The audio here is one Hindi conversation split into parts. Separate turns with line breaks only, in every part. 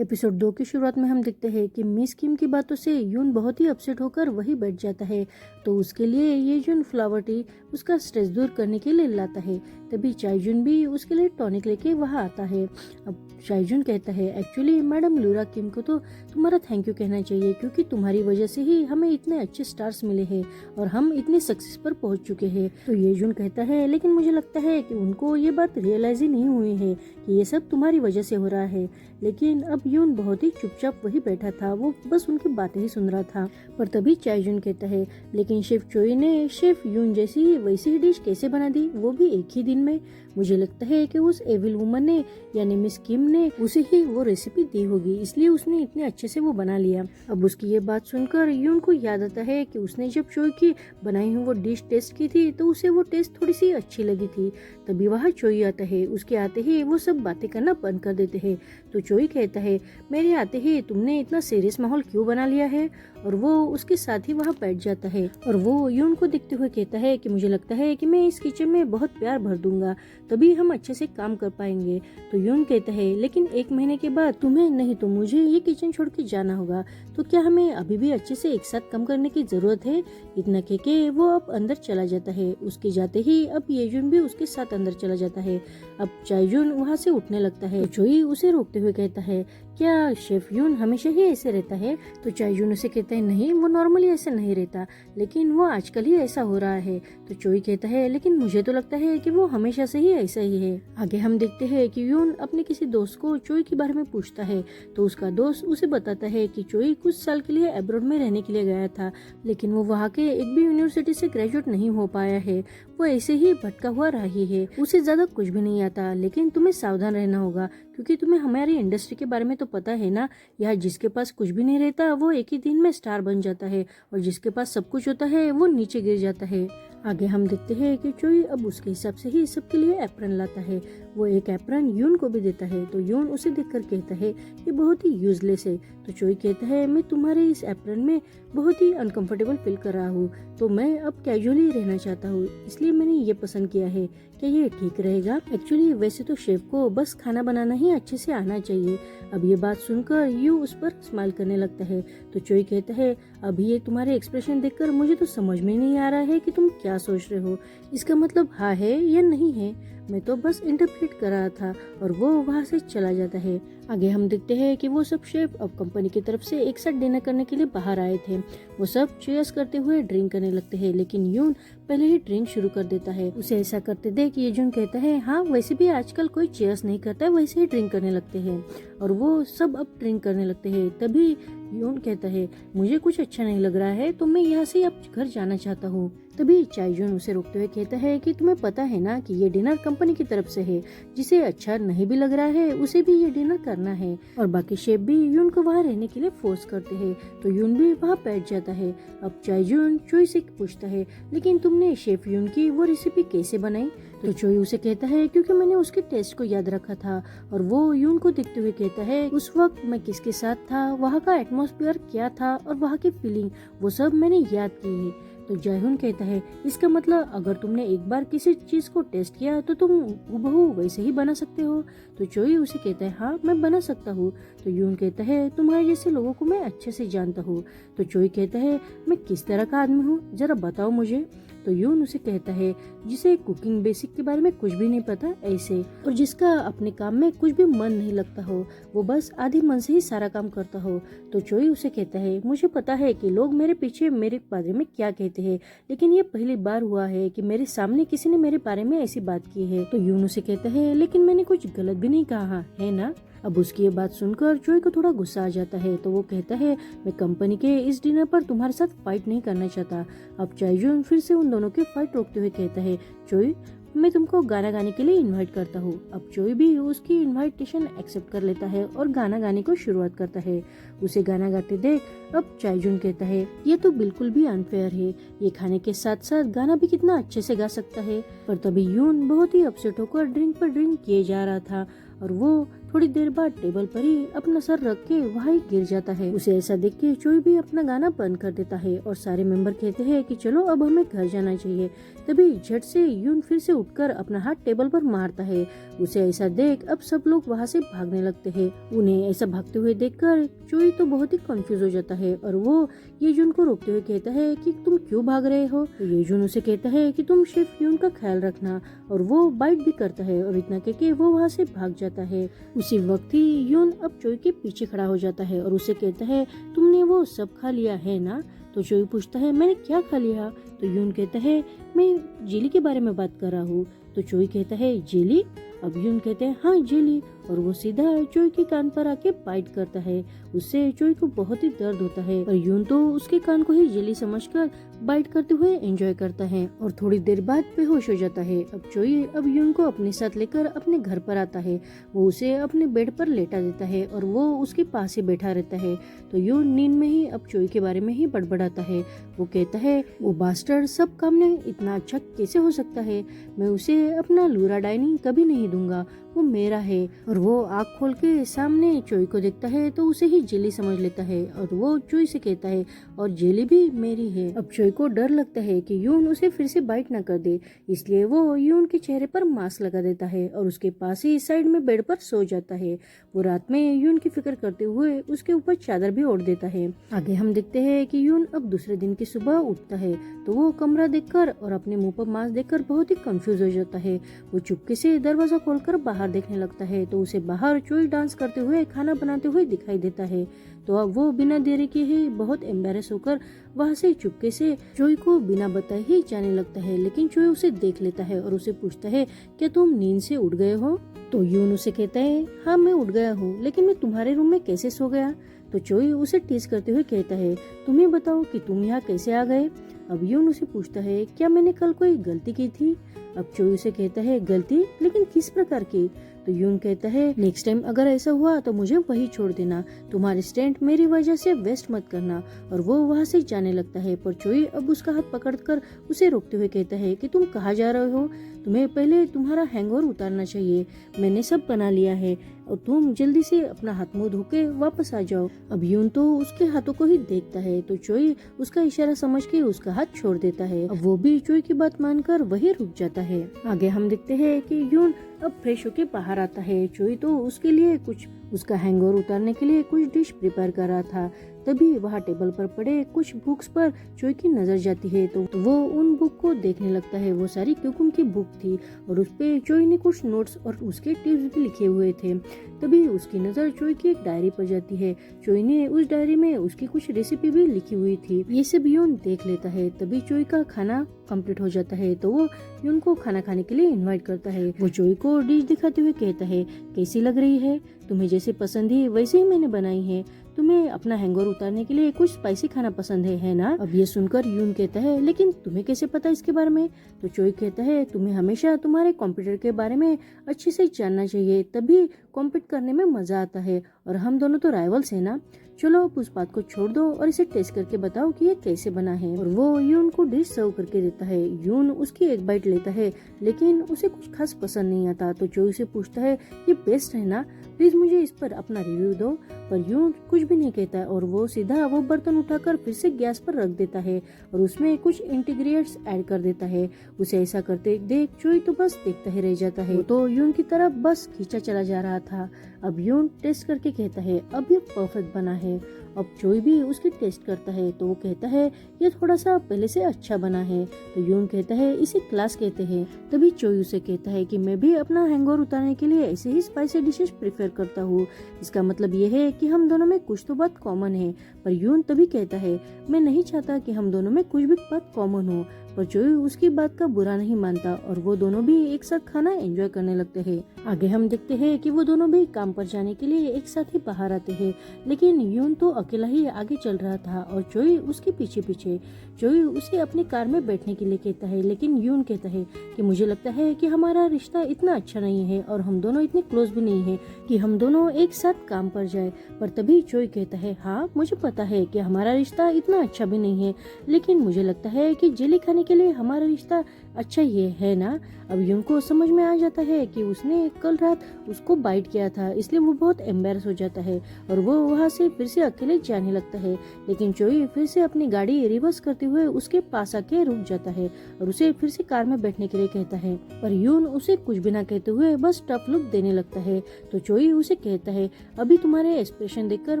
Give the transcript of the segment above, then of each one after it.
एपिसोड 2 की शुरुआत में हम देखते हैं कि मिस किम की बातों से यून बहुत ही अपसेट होकर वहीं बैठ जाता है। तो उसके लिए ये जून फ्लावर टी उसका स्ट्रेस दूर करने के लिए लाता है। तभी चायजुन भी उसके लिए टॉनिक लेके वहाँ आता है। अब चायजुन कहता है, एक्चुअली मैडम लूरा किम को तो तुम्हारा थैंक यू कहना चाहिए, क्योंकि तुम्हारी वजह से ही हमें इतने अच्छे स्टार्स मिले हैं और हम इतने सक्सेस पर पहुंच चुके हैं। तो ये जून कहता है, लेकिन मुझे लगता है कि उनको ये बात रियलाइज ही नहीं हुई है कि ये सब तुम्हारी वजह से हो रहा है। लेकिन अब यून बहुत ही चुपचाप वही बैठा था, वो बस उनकी बातें ही सुन रहा था। पर तभी चायजुन कहता है, लेकिन शेफ चोई ने शेफ यून जैसी ही वैसी ही डिश कैसे बना दी, वो भी एक ही दिन में। मुझे लगता है कि उस एविल वुमन ने यानी मिस किम ने उसे ही वो रेसिपी दी होगी, इसलिए उसने इतने अच्छे से वो बना लिया। अब उसकी ये बात सुनकर यून को याद आता है कि उसने जब चोई की बनाई हुई वो डिश टेस्ट की थी तो उसे वो टेस्ट थोड़ी सी अच्छी लगी थी। तभी वहाँ चोई आता है, उसके आते ही वो सब बातें करना बंद कर देते हैं। तो चोई कहता है, मेरे आते ही तुमने इतना सीरियस माहौल क्यों बना लिया है, और वो उसके साथ ही वहाँ बैठ जाता है। और वो यून को देखते हुए कहता है कि मुझे लगता है कि मैं इस किचन में बहुत प्यार भर दूंगा, तभी हम अच्छे से काम कर पाएंगे। तो यून कहता है, लेकिन 1 महीने के बाद तुम्हें नहीं तो मुझे ये किचन छोड़ के जाना होगा, तो क्या हमें अभी भी अच्छे से एक साथ काम करने की जरूरत है। इतना कह के वो अब अंदर चला जाता है। उसके जाते ही अब येजुन भी उसके साथ अंदर चला जाता है। अब चायजुन वहाँ से उठने लगता है। चोई उसे रोकते हुए कहता है, क्या शेफ यून हमेशा ही ऐसे रहता है। तो चायजुन उसे कहता है, नहीं वो नॉर्मली ऐसे नहीं रहता, लेकिन वो आजकल ही ऐसा हो रहा है। तो चोई कहता है, लेकिन मुझे तो लगता है कि वो हमेशा से ही ऐसा ही है। आगे हम देखते हैं कि यून अपने किसी दोस्त को चोई के बारे में पूछता है, तो उसका दोस्त उसे बताता है कि चोई कुछ साल के लिए अब्रॉड में रहने के लिए गया था, लेकिन वो वहाँ के एक भी यूनिवर्सिटी से ग्रेजुएट नहीं हो पाया है। वो ऐसे ही भटका हुआ रही है, उसे ज्यादा कुछ भी नहीं आता। लेकिन तुम्हें सावधान रहना होगा, क्योंकि तुम्हें हमारी इंडस्ट्री के बारे में तो पता है ना, यहाँ जिसके पास कुछ भी नहीं रहता वो एक ही दिन में स्टार बन जाता है, और जिसके पास सब कुछ होता है वो नीचे गिर जाता है। आगे हम देखते हैं कि चोई अब उसके हिसाब से ही सबके लिए एप्रन लाता है। वो एक एप्रन यून को भी देता है। तो यून उसे देखकर कहता है, ये बहुत ही यूजलेस है। तो चोई कहता है, मैं तुम्हारे इस एप्रन में बहुत ही अनकंफर्टेबल फील कर रहा हूँ, तो मैं अब कैजुअली रहना चाहता हूँ, इसलिए मैंने ये पसंद किया है। क्या ये ठीक रहेगा। एक्चुअली वैसे तो शेफ को बस खाना बनाना ही अच्छे से आना चाहिए। अब ये बात सुनकर यू उस पर स्माइल करने लगता है। तो चोई कहता है, अभी ये तुम्हारे एक्सप्रेशन देखकर मुझे तो समझ में नहीं आ रहा है कि तुम क्या सोच रहे हो। इसका मतलब हाँ है या नहीं है, मैं तो बस इंटरप्रेट कर रहा था। और वो वहाँ से चला जाता है। आगे हम देखते हैं कि वो सब शेफ अब कंपनी की तरफ से एक साथ डिनर करने के लिए बाहर आए थे। वो सब चीयर्स करते हुए ड्रिंक करने लगते हैं, लेकिन यून पहले ही ड्रिंक शुरू कर देता है। उसे ऐसा करते देख येजुन कहता है, हाँ वैसे भी आजकल कोई चीयर्स नहीं करता है, वैसे ही ड्रिंक करने लगते हैं। और वो सब अब ड्रिंक करने लगते हैं। तभी यून कहता है, मुझे कुछ अच्छा नहीं लग रहा है, तो मैं यहाँ से अब घर जाना चाहता हूँ। तभी चायजुन उसे रोकते हुए कहता है कि तुम्हें पता है ना कि ये डिनर कंपनी की तरफ से है, जिसे अच्छा नहीं भी लग रहा है उसे भी ये डिनर करना है। और बाकी शेफ भी यून को वहाँ रहने के लिए फोर्स करते हैं, तो यून भी वहाँ बैठ जाता है। अब चायजुन चोई से पूछता है, लेकिन तुमने शेफ यून की वो रेसिपी कैसे बनाई। तो चोई उसे कहता है, क्योंकि मैंने उसके टेस्ट को याद रखा था। और वो यून को देखते हुए कहता है, उस वक्त मैं किसके साथ था, वहाँ का एटमॉस्फेयर क्या था और वहाँ की फीलिंग, वो सब मैंने याद की है। तो जयहुन कहता है, इसका मतलब अगर तुमने एक बार किसी चीज को टेस्ट किया तो तुम हूबहू वैसे ही बना सकते हो। तो चोई उसे कहता है, हाँ मैं बना सकता हूँ। तो यून कहता है, तुम्हारे जैसे लोगों को मैं अच्छे से जानता हूँ। तो चोई कहता है, मैं किस तरह का आदमी हूँ, जरा बताओ मुझे। तो यून उसे कहता है, जिसे कुकिंग बेसिक के बारे में कुछ भी नहीं पता ऐसे, और जिसका अपने काम में कुछ भी मन नहीं लगता हो, वो बस आधे मन से ही सारा काम करता हो। तो चोई उसे कहता है, मुझे पता है कि लोग मेरे पीछे मेरे बारे में क्या कहते हैं, लेकिन ये पहली बार हुआ है कि मेरे सामने किसी ने मेरे बारे में ऐसी बात की है। तो यून उसे कहता है, लेकिन मैंने कुछ गलत भी नहीं कहा है ना। अब उसकी ये बात सुनकर चोई को थोड़ा गुस्सा आ जाता है। तो वो कहता है, मैं कंपनी के इस डिनर पर तुम्हारे साथ फाइट नहीं करना चाहता। अब चायजुन फिर से उन दोनों की फाइट रोकते हुए कहता है, चोई मैं तुमको गाना गाने के लिए इनवाइट करता हूँ। अब चोई भी उसकी इनविटेशन एक्सेप्ट कर लेता है और गाना गाने को शुरुआत करता है। उसे गाना गाते देख अब चायजुन कहता है, ये तो बिल्कुल भी अनफेयर है, ये खाने के साथ साथ गाना भी कितना अच्छे से गा सकता है। पर तभी यून बहुत ही अपसेट होकर ड्रिंक पर ड्रिंक किए जा रहा था, और वो थोड़ी देर बाद टेबल पर ही अपना सर रख के वहाँ ही गिर जाता है। उसे ऐसा देख के चोई भी अपना गाना बंद कर देता है और सारे मेंबर कहते हैं कि चलो अब हमें घर जाना चाहिए। तभी झट से यून फिर से उठकर अपना हाथ टेबल पर मारता है। उसे ऐसा देख अब सब लोग वहाँ से भागने लगते हैं। उन्हें ऐसा भागते हुए देखकर चोई तो बहुत ही कंफ्यूज हो जाता है और वो येजुन को रोकते हुए कहता है कि तुम क्यों भाग रहे हो। तो येजुन उसे कहता है कि तुम शेफ यून का ख्याल रखना, और वो बाइट भी करता है और इतना कह के वो वहाँ से भाग जाता है। उसी वक्त ही यून अब चोई के पीछे खड़ा हो जाता है और उसे कहता है तुमने वो सब खा लिया है ना। तो चोई पूछता है मैंने क्या खा लिया। तो यून कहता है मैं जेली के बारे में बात कर रहा हूँ। तो चोई कहता है जेली। अब यून कहते हैं हाँ जेली, और वो सीधा चोई के कान पर आके बाइट करता है। उससे चोई को बहुत ही दर्द होता है और यून तो उसके कान को ही जेली समझकर बाइट करते हुए एंजॉय करता है और थोड़ी देर बाद बेहोश हो जाता है। अब चोई अब यून को अपने साथ लेकर अपने घर पर आता है। वो उसे अपने बेड पर लेटा देता है और वो उसके पास ही बैठा रहता है। तो यून नींद में ही अब चोई के बारे में ही बड़बड़ाता है। वो कहता है वो बास्टर्ड सब काम में इतना अच्छा कैसे हो सकता है, मैं उसे अपना लूरा डाइनिंग कभी नहीं दूंगा, वो मेरा है। और वो आँख खोल के सामने चोई को देखता है तो उसे ही जेली समझ लेता है और वो चोई से कहता है और जेली भी मेरी है। अब चोई को डर लगता है कि यून उसे फिर से बाइट न कर दे, इसलिए वो यून के चेहरे पर मास्क लगा देता है और उसके पास ही साइड में बेड पर सो जाता है। वो रात में यून की फिक्र करते हुए उसके ऊपर चादर भी ओढ़ देता है। आगे हम देखते हैं कि यून अब दूसरे दिन की सुबह उठता है तो वो कमरा देखकर और अपने मुंह पर मास्क देखकर बहुत ही कंफ्यूज हो जाता है। वो चुपके से दरवाजा खोलकर बाहर देखने लगता है तो उसे बाहर चोई डांस करते हुए खाना बनाते हुए दिखाई देता है। तो अब वो बिना देरी के ही बहुत एम्बेरस होकर वहाँ से चुपके से चोई को बिना बताए ही जाने लगता है। लेकिन चोई उसे देख लेता है और उसे पूछता है क्या तुम नींद से उठ गए हो। तो यून उसे कहता है हाँ मैं उठ गया हूँ, लेकिन मैं तुम्हारे रूम में कैसे सो गया। तो चोई उसे टीज करते हुए कहता है तुम्हें बताओ कि तुम यहाँ कैसे आ गए। अब यून उसे पूछता है क्या मैंने कल कोई गलती की थी। अब चोई उसे कहता है गलती, लेकिन किस प्रकार की। तो यून कहता है नेक्स्ट टाइम अगर ऐसा हुआ तो मुझे वही छोड़ देना, तुम्हारे स्टैंड मेरी वजह से वेस्ट मत करना। और वो वहाँ से जाने लगता है पर चोई अब उसका हाथ पकड़कर उसे रोकते हुए कहता है कि तुम कहाँ जा रहे हो, तुम्हें पहले तुम्हारा हैंगओवर उतारना चाहिए, मैंने सब बना लिया है और तुम जल्दी से अपना हाथ मुंह धो के वापस आ जाओ। अब यून तो उसके हाथों को ही देखता है तो चोई उसका इशारा समझ के उसका हाथ छोड़ देता है। अब वो भी चोई की बात मानकर वही रुक जाता है। आगे हम देखते हैं कि यून अब फ्रेश होके बाहर आता है। चोई तो उसके लिए कुछ उसका हैंगओवर उतारने के लिए कुछ डिश प्रिपेयर कर रहा था। तभी वहाँ टेबल पर पड़े कुछ बुक्स पर चोई की नजर जाती है तो वो उन बुक को देखने लगता है। वो सारी कुकिंग की बुक थी और उस पे चोई ने कुछ नोट्स और उसके टिप्स भी लिखे हुए थे। तभी उसकी नजर चोई की एक डायरी पर जाती है। चोई ने उस डायरी में उसकी कुछ रेसिपी भी लिखी हुई थी। ये सब यून देख लेता है। तभी चोई का खाना कंप्लीट हो जाता है तो वो यून को खाना खाने के लिए इनवाइट करता है। वो चोई को डिश दिखाते हुए कहता है कैसी लग रही है, तुम्हें जैसे पसंद है वैसे ही मैंने बनाई है, तुम्हें अपना हैंगओवर उतारने के लिए कुछ स्पाइसी खाना पसंद है ना। अब ये सुनकर यून कहता है लेकिन तुम्हें कैसे पता इसके बारे में। तो चोई कहता है तुम्हें हमेशा तुम्हारे कंप्यूटर के बारे में अच्छे से जानना चाहिए, तभी कॉम्पीट करने में मजा आता है, और हम दोनों तो राइवल्स है ना। चलो अब उस बात को छोड़ दो और इसे टेस्ट करके बताओ कि ये कैसे बना है। और वो यून को डिश सर्व करके देता है। यून उसकी एक बाइट लेता है लेकिन उसे कुछ खास पसंद नहीं आता। तो चोई से पूछता है ये बेस्ट है ना, प्लीज मुझे इस पर अपना रिव्यू दो। पर यून कुछ भी नहीं कहता और वो सीधा वो बर्तन उठाकर फिर से गैस पर रख देता है और उसमें कुछ इंग्रेडिएंट्स ऐड कर देता है। उसे ऐसा करते देख चोई तो बस देखता ही रह जाता है। वो तो यून की तरफ बस खींचा चला जा रहा था। अब यून टेस्ट करके कहता है अब ये परफेक्ट बना है। अब चोई भी उसकी टेस्ट करता है तो वो कहता है ये थोड़ा सा पहले से अच्छा बना है। तो यून कहता है इसे क्लास कहते हैं। तभी चोई उसे कहता है कि मैं भी अपना हैंगओवर उतारने के लिए ऐसे ही स्पाइसी डिशेस प्रेफर करता हूँ, इसका मतलब ये है कि हम दोनों में कुछ तो बात कॉमन है। पर यून तभी कहता है मैं नहीं चाहता कि हम दोनों में कुछ भी बात कॉमन हो। पर चोई उसकी बात का बुरा नहीं मानता और वो दोनों भी एक साथ खाना एंजॉय करने लगते हैं। आगे हम देखते हैं कि वो दोनों भी काम पर जाने के लिए एक साथ ही बाहर आते हैं, लेकिन यून तो अकेला ही आगे चल रहा था और चोई उसके पीछे पीछे। चोई उसे अपनी कार में बैठने के लिए कहता है लेकिन यून कहता है कि मुझे लगता है कि हमारा रिश्ता इतना अच्छा नहीं है और हम दोनों इतने क्लोज भी नहीं है कि हम दोनों एक साथ काम पर जाए। पर तभी चोई कहता है हाँ मुझे पता है कि हमारा रिश्ता इतना अच्छा भी नहीं है, लेकिन मुझे लगता है कि जेली खाने के लिए हमारा रिश्ता अच्छा ही है ना। अब यून को समझ में आ जाता है कि उसने कल रात उसको बाइट किया था, इसलिए वो बहुत एम्बेरस हो जाता है और वो वहाँ से फिर से अकेले जाने लगता है। लेकिन चोई फिर से अपनी गाड़ी रिवर्स करते हुए उसके पास आके रुक जाता है और उसे फिर से कार में बैठने के लिए कहता है, पर यून उसे कुछ भी ना कहते हुए बस टफ लुक देने लगता है। तो चोई उसे कहता है, अभी तुम्हारे एक्सप्रेशन देखकर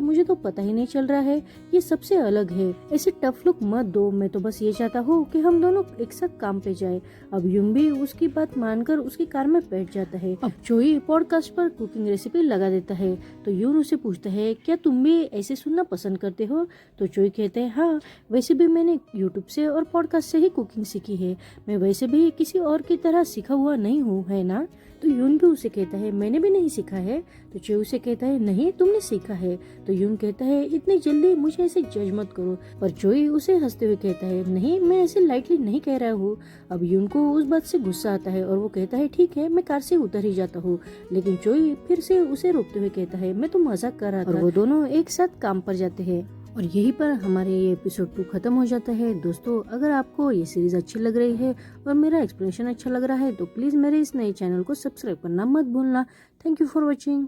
मुझे तो पता ही नहीं चल रहा है, ये सबसे अलग है, ऐसे टफ लुक मत दो, मैं तो बस ये चाहता हूँ कि हम दोनों एक साथ काम पे जाए। अब यून भी उसकी बात मानकर उसकी कार में बैठ जाता है। अब चोई पॉडकास्ट पर कुकिंग रेसिपी लगा देता है। तो यून उसे पूछता है, क्या तुम भी ऐसे सुनना पसंद करते हो? तो चोई कहते हैं, हाँ, वैसे भी मैंने यूट्यूब से और पॉडकास्ट से ही कुकिंग सीखी है, मैं वैसे भी किसी और की तरह सीखा हुआ नहीं हूँ, है ना? तो यून भी उसे कहता है, मैंने भी नहीं सीखा है। तो चोई उसे कहता है, नहीं, तुमने सीखा है। तो यून कहता है, इतनी जल्दी मुझे ऐसे जज मत करो। पर चोई उसे हंसते हुए कहता है, नहीं, मैं ऐसे लाइटली नहीं कह रहा हूँ। अब यून को उस बात से गुस्सा आता है और वो कहता है, ठीक है, मैं कार से उतर ही जाता हूँ। लेकिन चोई फिर से उसे रोकते हुए कहता है, मैं तो मजाक कर रहा था। और वो दोनों एक साथ काम पर जाते हैं और यहीं पर हमारे ये एपिसोड 2 खत्म हो जाता है। दोस्तों, अगर आपको ये सीरीज अच्छी लग रही है और मेरा एक्सप्लेनेशन अच्छा लग रहा है तो प्लीज मेरे इस नए चैनल को सब्सक्राइब करना मत भूलना। Thank you for watching.